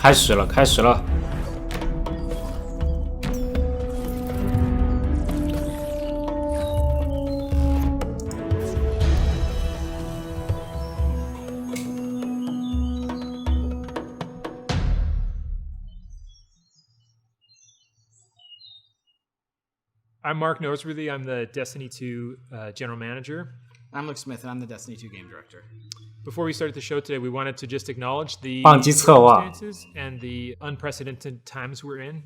开始了，开始了。I'm Mark Noseworthy. I'm the Destiny 2 general manager. I'm Luke Smith, and I'm the Destiny 2 game director. Before we started the show today, we wanted to just acknowledge the 棒机策划 circumstances and the unprecedented times we're in.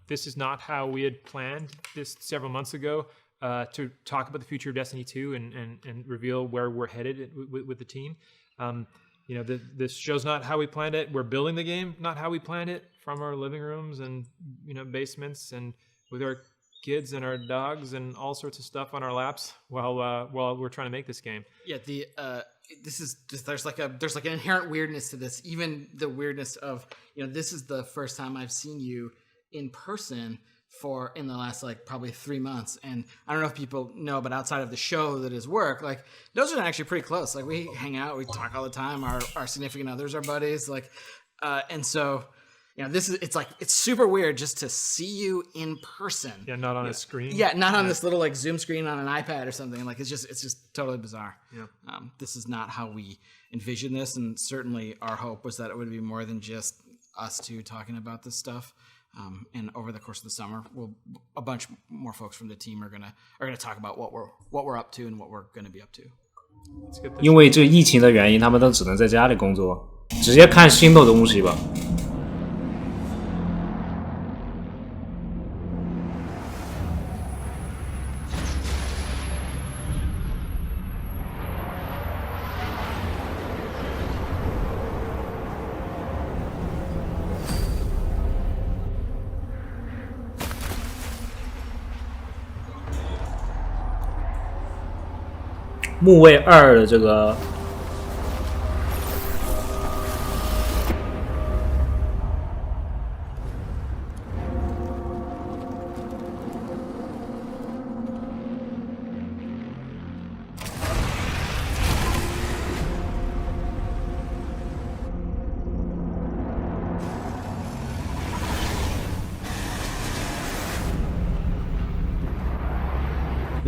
This is not how we had planned this several months ago to talk about the future of Destiny 2 and reveal where we're headed with the team. This show's not how we planned it. We're building the game, not how we planned it, from our living rooms and basements and with our kids and our dogs and all sorts of stuff on our laps while we're trying to make this game. Yeah, there's like an inherent weirdness to this. Even the weirdness of this is the first time I've seen you in person in the last probably 3 months, and I don't know if people know, but outside of the show that is work, those are actually pretty close. We hang out, we talk all the time. Our significant others are buddies, and so. It's super weird just to see you in person. Yeah, not on a screen. Yeah, not on this little Zoom screen on an iPad or something. It's just totally bizarre. Yeah. This is not how we envisioned this, and certainly our hope was that it would be more than just us two talking about this stuff. And over the course of the summer, a bunch more folks from the team are gonna talk about what we're up to and what we're gonna be up to. 因为这疫情的原因，他们都只能在家里工作，直接看新的东西吧。木卫2的这个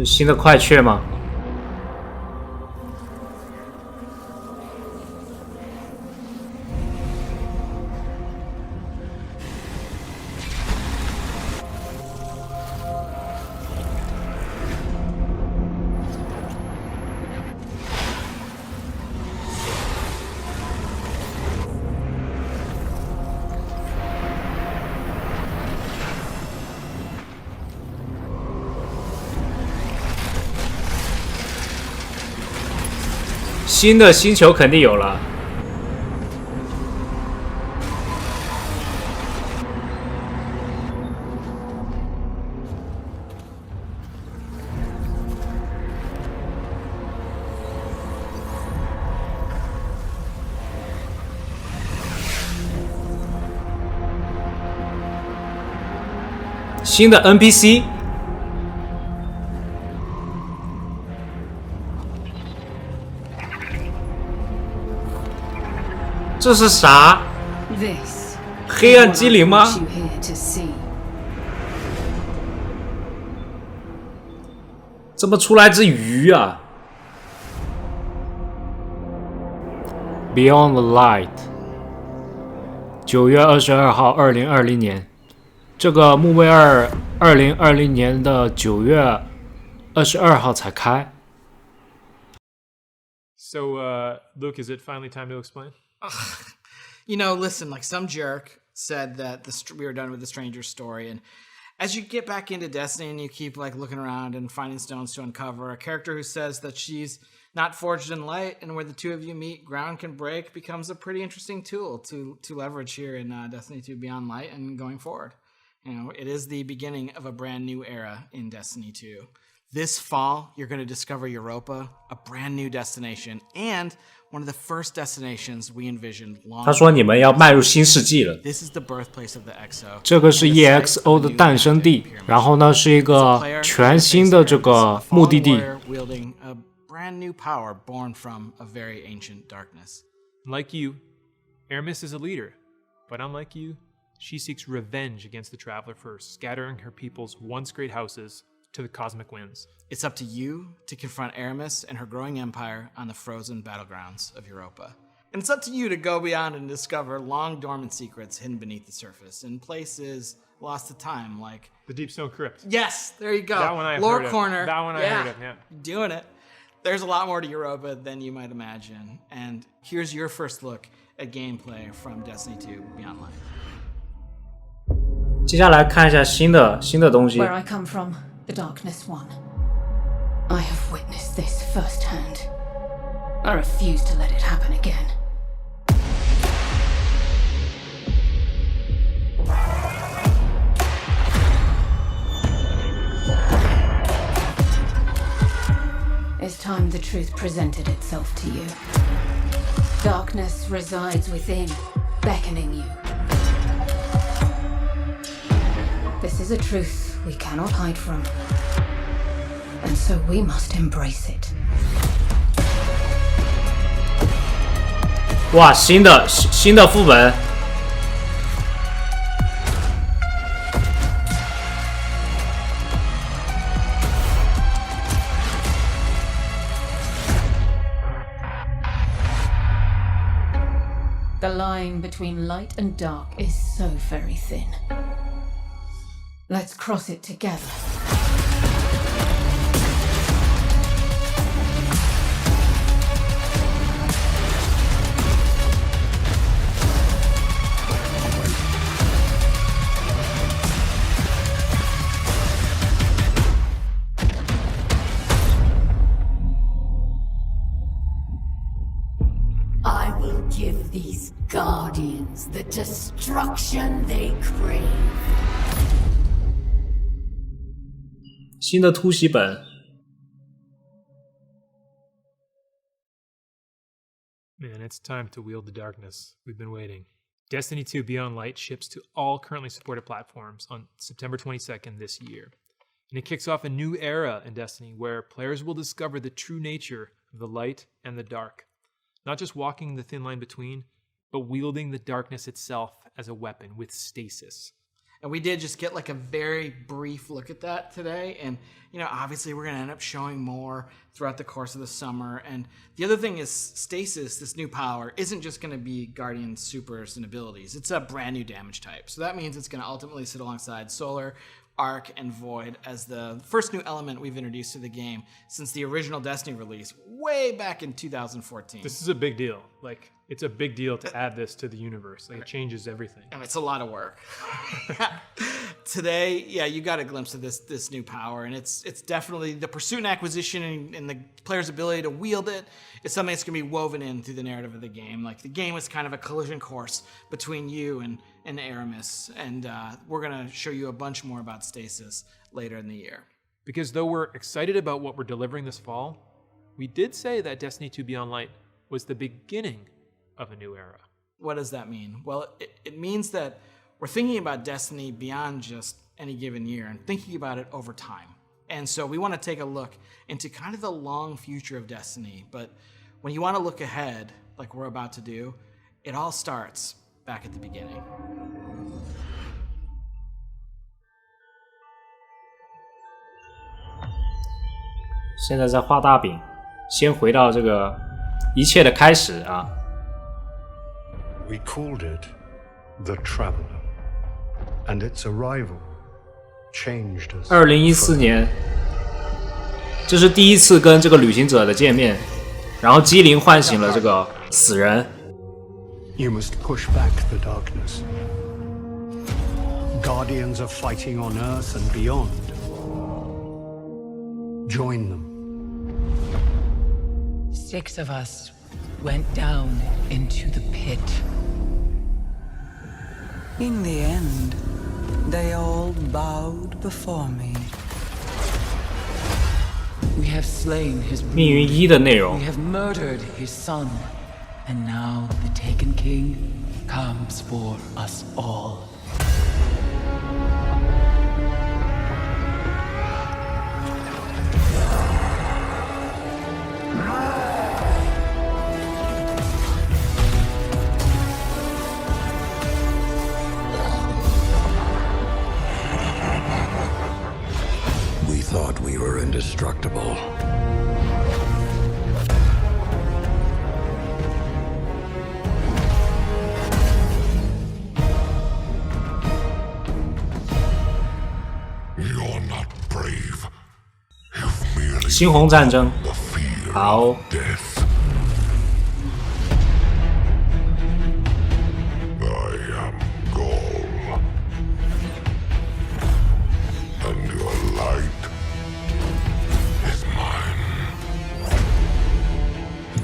新的快雀吗？新的星球肯定有了。新的 NPC。这是啥？黑暗精灵吗？怎么出来只鱼啊 ？Beyond the Light， 9月22号，2020年，这个木卫2 2020年的9月22号才开。So, Luke, is it finally time to explain? Listen, some jerk said that we were done with the Stranger's story, and as you get back into Destiny and you keep looking around and finding stones to uncover, a character who says that she's not forged in light, and where the two of you meet, ground can break, becomes a pretty interesting tool to leverage here in Destiny 2 Beyond Light and going forward. It is the beginning of a brand new era in Destiny 2. This fall, you're going to discover Europa, a brand new destination, and one of the first destinations we envisioned long. 他说你们要迈入新世纪了。This is the birthplace of the EXO. 这个是 EXO 的诞生地，然后呢是一个全新的这个目的地。Wielding a brand new power born from a very ancient darkness. Like you, Aramis is a leader. But unlike you, she seeks revenge against the Traveler first, scattering her people's once great houses to the cosmic winds. It's up to you to confront Aramis and her growing empire on the frozen battlegrounds of Europa. And it's up to you to go beyond and discover long dormant secrets hidden beneath the surface in places lost to time, like The Deepstone Crypt. Yes, there you go. That one I Lore heard Corner. of. That one I heard of, yeah. Doing it. There's a lot more to Europa than you might imagine. And here's your first look at gameplay from Destiny 2 Beyond Light. 接下来看一下新的东西。 Where I come from, the Darkness won. I have witnessed this firsthand. I refuse to let it happen again. It's time the truth presented itself to you. Darkness resides within, beckoning you. This is a truth we cannot hide from. And so we must embrace it. 哇，新的副本。 The line between light and dark is so very thin. Let's cross it together. I will give these Guardians the destruction they crave. 新的突袭本。 Man, it's time to wield the darkness. We've been waiting. Destiny 2 Beyond Light ships to all currently supported platforms on September 22nd this year. And it kicks off a new era in Destiny where players will discover the true nature of the light and the dark. Not just walking the thin line between, but wielding the darkness itself as a weapon with stasis. And we did just get like a very brief look at that today. And, you know, obviously we're going to end up showing more throughout the course of the summer. And the other thing is Stasis, this new power, isn't just going to be Guardian supers and abilities. It's a brand new damage type. So that means it's going to ultimately sit alongside Solar, Arc, and Void as the first new element we've introduced to the game since the original Destiny release way back in 2014. This is a big deal. Like, it's a big deal to add this to the universe. Like, it changes everything. And it's a lot of work. Today, yeah, you got a glimpse of this new power, and it's definitely the pursuit and acquisition and the player's ability to wield it is something that's going to be woven in through the narrative of the game. Like, the game is kind of a collision course between you and Aramis, and we're going to show you a bunch more about Stasis later in the year. Because though we're excited about what we're delivering this fall, we did say that Destiny 2 Beyond Light was the beginning of a new era. What does that mean? Well, it means that we're thinking about Destiny beyond just any given year and thinking about it over time. And so we want to take a look into kind of the long future of Destiny. But when you want to look ahead, like we're about to do, it all starts back at the beginning. 现在在画大饼，先回到这个一切的开始啊。 We called it the Traveler, and its arrival changed us. 2014年，这是第一次跟这个旅行者的见面，然后机灵唤醒了这个死人。 You must push back the darkness. Guardians are fighting on Earth and beyond. Join them. 6 of us went down into the pit. In the end, they all bowed before me. We have slain his 命运 brood. 1的内容 We，have murdered his son. And now the Taken King comes for us all. 猩红战争。好。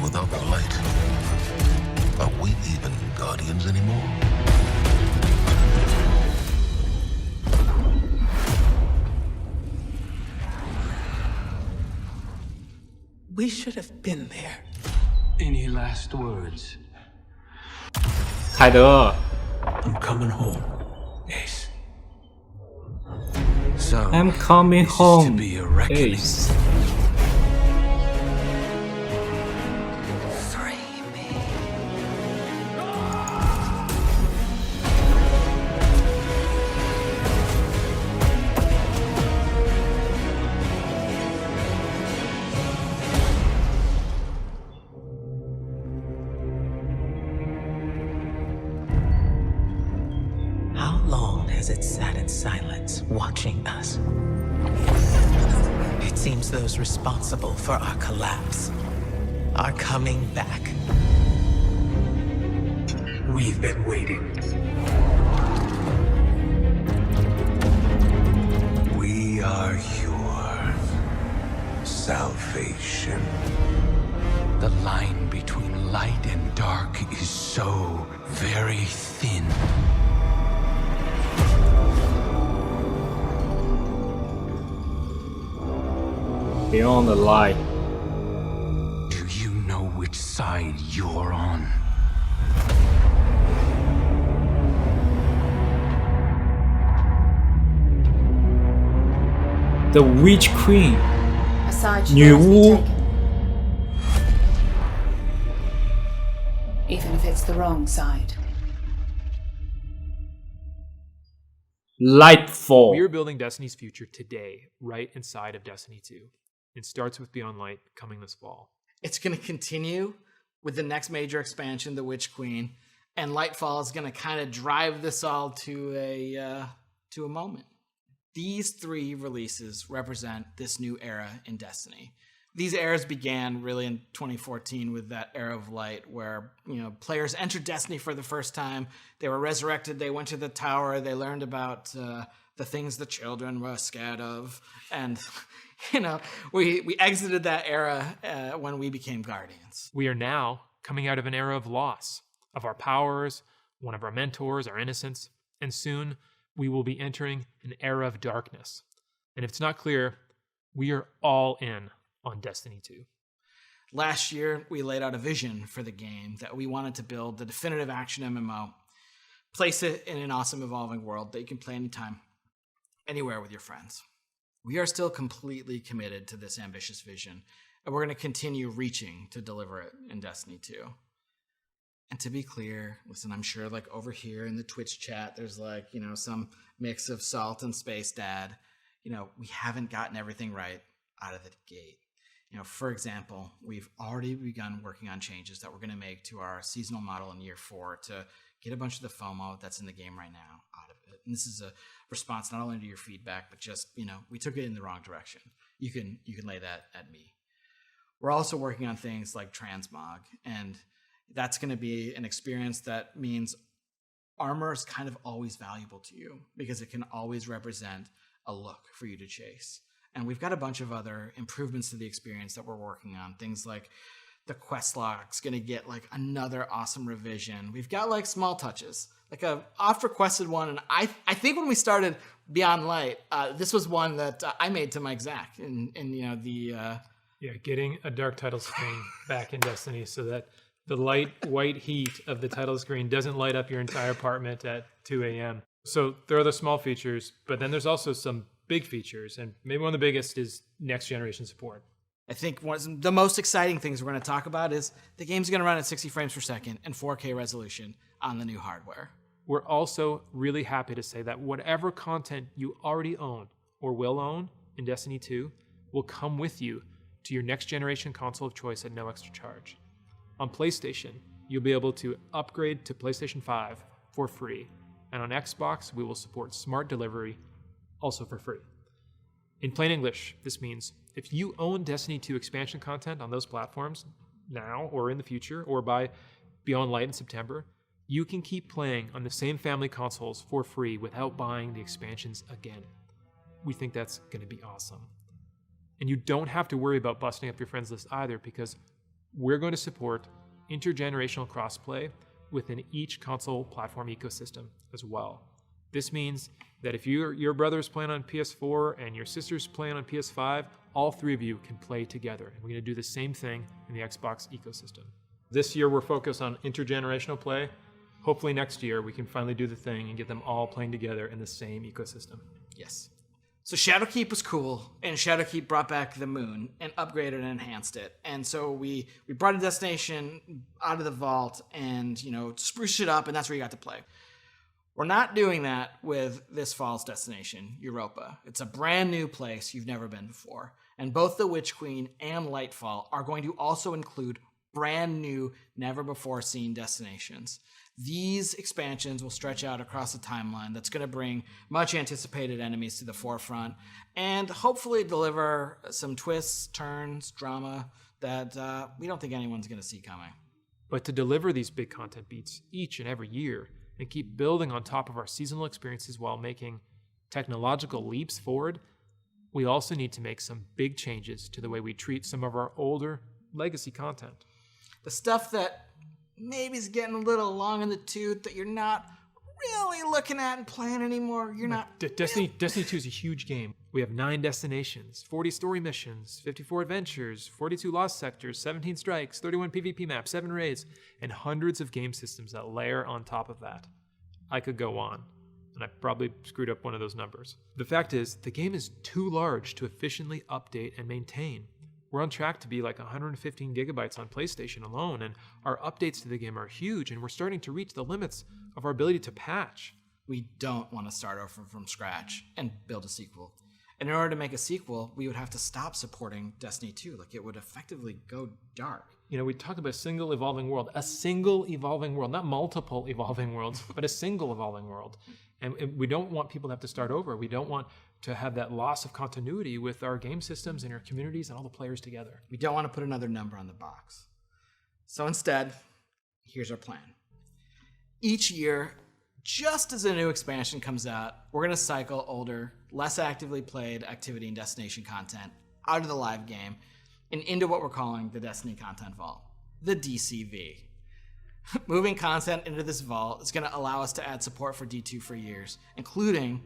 Without the light, are we even guardians anymore? We should have been there. Any last words? 凯德 I'm coming home, Ace. So, I'm coming this is home. to be a reckoning. Ace. Free me. How long has it sat in silence, watching us? It seems those responsible for our collapse are coming back. We've been waiting. We are your salvation. The line between light and dark is so very thin. Beyond the light. Do you know which side you're on? The Witch Queen. A side should 女 always be 巫 taken. Even if it's the wrong side. Lightfall. We are building Destiny's future today, right inside of Destiny 2. It starts with Beyond Light coming this fall. It's going to continue with the next major expansion, The Witch Queen, and Lightfall is going to kind of drive this all to a moment. These three releases represent this new era in Destiny. These eras began really in 2014 with that era of light where, players entered Destiny for the first time. They were resurrected. They went to the tower. They learned about the things the children were scared of. And, we exited that era when we became Guardians. We are now coming out of an era of loss of our powers, one of our mentors, our innocence, and soon we will be entering an era of darkness. And if it's not clear, we are all in on Destiny 2. Last year, we laid out a vision for the game that we wanted to build the definitive action MMO, place it in an awesome evolving world that you can play anytime, anywhere with your friends. We are still completely committed to this ambitious vision, and we're going to continue reaching to deliver it in Destiny 2. And to be clear, listen, I'm sure over here in the Twitch chat, there's some mix of salt and space dad. We haven't gotten everything right out of the gate. For example, we've already begun working on changes that we're going to make to our seasonal model in year 4 to get a bunch of the FOMO that's in the game right now out of it. And this is a response not only to your feedback, but just, we took it in the wrong direction. You can lay that at me. We're also working on things like transmog, and that's going to be an experience that means armor is kind of always valuable to you because it can always represent a look for you to chase. And we've got a bunch of other improvements to the experience that we're working on. Things like the quest log's going to get another awesome revision. We've got small touches, a oft requested one. And I think when we started Beyond Light, this was one that I made to Mike Zach Getting a dark title screen back in Destiny so that the light white heat of the title screen doesn't light up your entire apartment at 2 a.m. So there are the small features, but then there's also some big features, and maybe one of the biggest is next generation support. I think one of the most exciting things we're going to talk about is the game's going to run at 60 frames per second and 4K resolution on the new hardware. We're also really happy to say that whatever content you already own or will own in Destiny 2 will come with you to your next generation console of choice at no extra charge. On PlayStation, you'll be able to upgrade to PlayStation 5 for free, and on Xbox, we will support smart delivery also for free. In plain English, this means If you own Destiny 2 expansion content on those platforms now or in the future or by Beyond Light in September, you can keep playing on the same family consoles for free without buying the expansions again. We think that's going to be awesome. And you don't have to worry about busting up your friends list either, because we're going to support intergenerational crossplay within each console platform ecosystem as well. This means that if your brother's playing on PS4 and your sister's playing on PS5, all three of you can play together. And we're going to do the same thing in the Xbox ecosystem. This year we're focused on intergenerational play. Hopefully next year we can finally do the thing and get them all playing together in the same ecosystem. Yes. So Shadowkeep was cool, and Shadowkeep brought back the moon and upgraded and enhanced it. And so we brought a destination out of the vault and, spruced it up, and that's where you got to play. We're not doing that with this fall's destination, Europa. It's a brand new place you've never been before. And both the Witch Queen and Lightfall are going to also include brand new, never before seen destinations. These expansions will stretch out across the timeline. That's going to bring much anticipated enemies to the forefront and hopefully deliver some twists, turns, drama that we don't think anyone's going to see coming. But to deliver these big content beats each and every year and keep building on top of our seasonal experiences while making technological leaps forward, we also need to make some big changes to the way we treat some of our older legacy content. The stuff that maybe is getting a little long in the tooth that you're not really looking at and playing anymore. You're not. Destiny 2 is a huge game. We have 9 destinations, 40 story missions, 54 adventures, 42 lost sectors, 17 strikes, 31 PvP maps, 7 raids, and hundreds of game systems that layer on top of that. I could go on, and I probably screwed up one of those numbers. The fact is, the game is too large to efficiently update and maintain. We're on track to be like 115 gigabytes on PlayStation alone, and our updates to the game are huge, and we're starting to reach the limits of our ability to patch. We don't want to start over from scratch and build a sequel. And in order to make a sequel, we would have to stop supporting Destiny 2. It would effectively go dark. We talk about a single evolving world, not multiple evolving worlds, but a single evolving world. And we don't want people to have to start over. We don't want to have that loss of continuity with our game systems and our communities and all the players together. We don't want to put another number on the box. So instead, here's our plan. Each year, just as a new expansion comes out, we're going to cycle older, less actively played activity and destination content out of the live game and into what we're calling the Destiny Content Vault, the DCV. Moving content into this vault is going to allow us to add support for D2 for years, including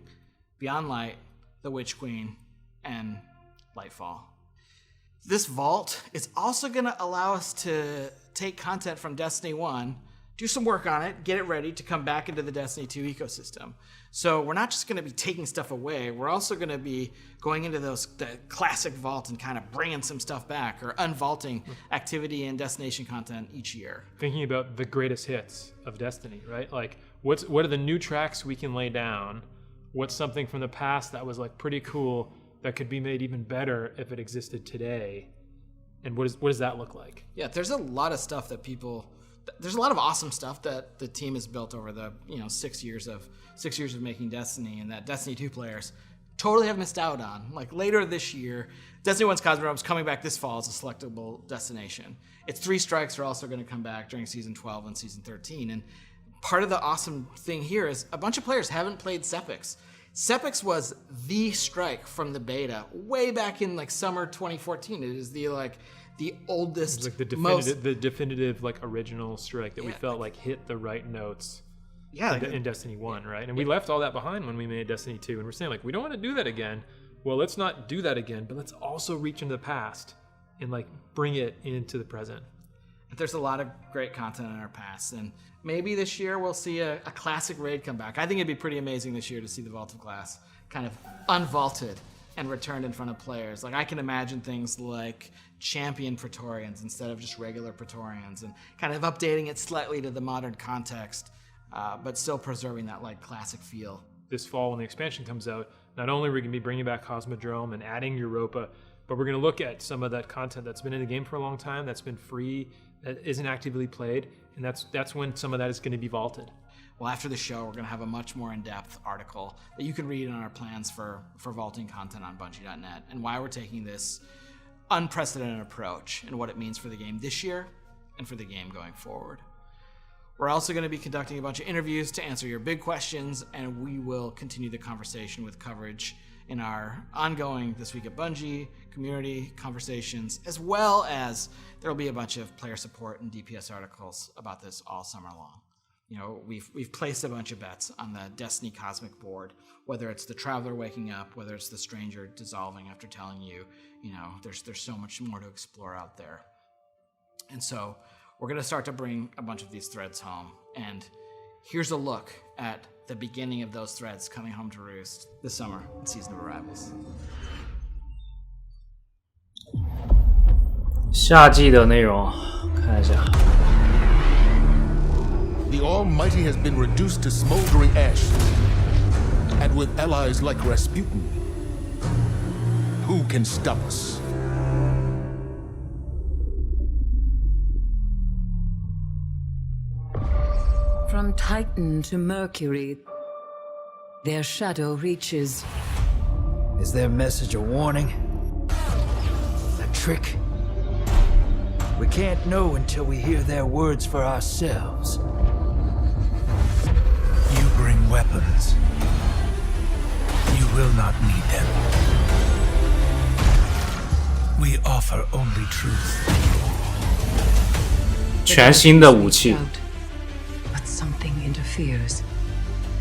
Beyond Light, the Witch Queen, and Lightfall. This vault is also going to allow us to take content from Destiny 1, do some work on it, get it ready to come back into the Destiny 2 ecosystem. So we're not just going to be taking stuff away, we're also going to be going into the classic vault and kind of bringing some stuff back or unvaulting activity and destination content each year. Thinking about the greatest hits of Destiny, right? What are the new tracks we can lay down? What's something from the past that was pretty cool that could be made even better if it existed today? And what does that look like? Yeah, there's a lot of stuff that there's a lot of awesome stuff that the team has built over the 6 years of making Destiny, and that Destiny 2 players totally have missed out on. Later this year, Destiny 1's Cosmodrome is coming back this fall as a selectable destination. Its 3 strikes are also going to come back during Season 12 and Season 13, and part of the awesome thing here is a bunch of players haven't played Sepix. Sepix was the strike from the beta way back in summer 2014. It is the oldest, the definitive original strike that we felt hit the right notes. Yeah, in Destiny 1, right? And we left all that behind when we made Destiny 2, and we're saying we don't want to do that again. Well, let's not do that again, but let's also reach into the past and bring it into the present. There's a lot of great content in our past, and maybe this year we'll see a classic raid come back. I think it'd be pretty amazing this year to see the Vault of Glass kind of unvaulted and returned in front of players. I can imagine things like champion Praetorians instead of just regular Praetorians, and kind of updating it slightly to the modern context, but still preserving that classic feel. This fall when the expansion comes out, not only are we going to be bringing back Cosmodrome and adding Europa, but we're going to look at some of that content that's been in the game for a long time, that's been free, that isn't actively played, and that's when some of that is going to be vaulted. Well, after the show, we're going to have a much more in-depth article that you can read on our plans for vaulting content on Bungie.net and why we're taking this unprecedented approach and what it means for the game this year and for the game going forward. We're also going to be conducting a bunch of interviews to answer your big questions, and we will continue the conversation with coverage in our ongoing This Week at Bungie community conversations, as well as there will be a bunch of player support and DPS articles about this all summer long. You know, we've placed a bunch of bets on the Destiny Cosmic board, whether it's the Traveler waking up, whether it's the Stranger dissolving after telling you, you know, there's so much more to explore out there. And so we're going to start to bring a bunch of these threads home. And here's a look at the beginning of those threads coming home to roost this summer in Season of Arrivals. 夏季的内容看一下。The Almighty has been reduced to smoldering ashes, and with allies like Rasputin, who can stop us? From Titan to Mercury, their shadow reaches. Is their message a warning? A trick? We can't know until we hear their words for ourselves. You bring weapons. You will not need them. We offer only truth. 全新的武器。 But something interferes.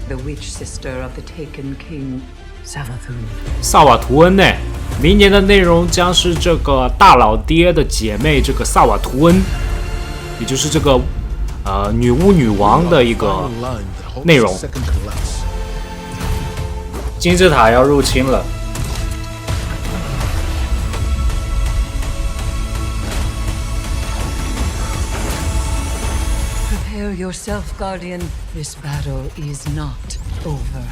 The witch sister of the taken king, Savathun. 萨瓦图恩呢？明年的内容将是这个大老爹的姐妹，这个萨瓦图恩，也就是这个女巫女王的一个内容。金字塔要入侵了。 Prepare yourself, Guardian. This battle is not over.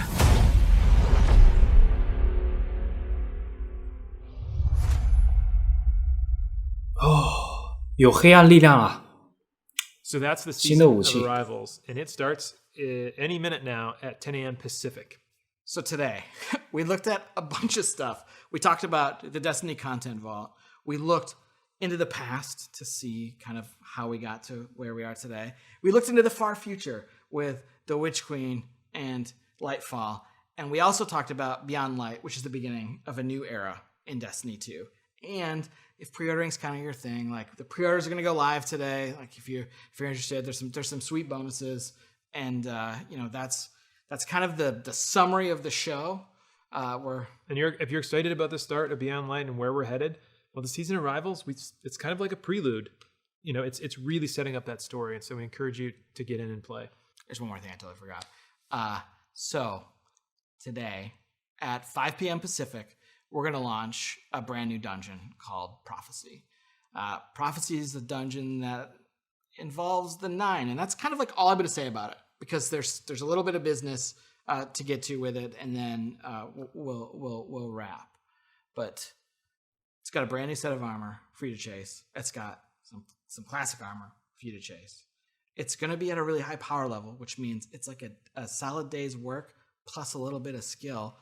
有黑暗力量了。 So that's the 新的 season 武 of 器。 Arrivals, and it starts any minute now at 10 a.m. Pacific. So today, we looked at a bunch of stuff. We talked about the Destiny content vault. We looked into the past to see kind of how we got to where we are today. We looked into the far future with the Witch Queen and Lightfall. And we also talked about Beyond Light, which is the beginning of a new era in Destiny 2. And if pre-ordering is kind of your thing, like the pre-orders are going to go live today. Like if you're interested, there's some sweet bonuses, and you know that's kind of the summary of the show. If you're excited about the start of Beyond Light and where we're headed, well, the season of Arrivals, it's kind of like a prelude. You know, it's really setting up that story, and so we encourage you to get in and play. There's one more thing I totally forgot. So today at 5 p.m. Pacific, we're going to launch a brand new dungeon called Prophecy. Prophecy is the dungeon that involves the 9, and that's kind of like all I'm going to say about it, because there's a little bit of business to get to with it, and then we'll wrap. But it's got a brand new set of armor for you to chase. It's got some classic armor for you to chase. It's going to be at a really high power level, which means it's like a solid day's work plus a little bit of skill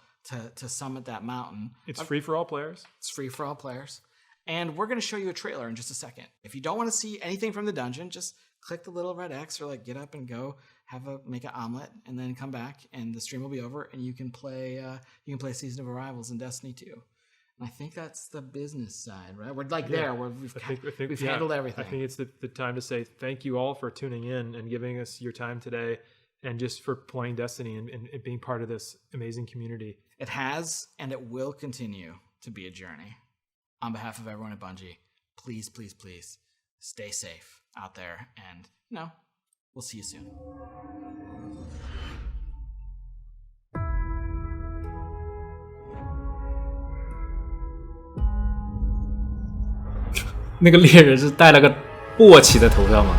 to summit that mountain. It's free for all players. It's free for all players. And we're going to show you a trailer in just a second. If you don't want to see anything from the dungeon, just click the little red X or like get up and go make an omelet and then come back and the stream will be over and you can play Season of Arrivals in Destiny 2. And I think that's the business side, right? We're like there where we've handled everything. I think it's the time to say thank you all for tuning in and giving us your time today, and just for playing Destiny and being part of this amazing community. It has and it will continue to be a journey. On behalf of everyone at Bungie, please, please, please stay safe out there, and we'll see you soon. 那个猎人是戴了个簸箕的头上吗？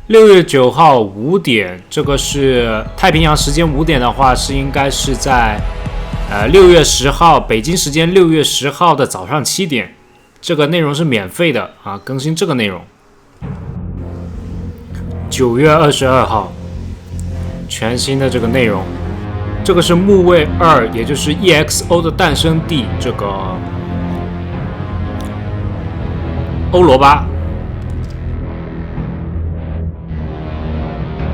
6月9号5点，这个是太平洋时间5点的话，是应该是在6月10号北京时间6月10号的早上7点，这个内容是免费的啊，更新这个内容。9月22号，全新的这个内容，这个是木卫2，也就是 EXO 的诞生地，这个欧罗巴。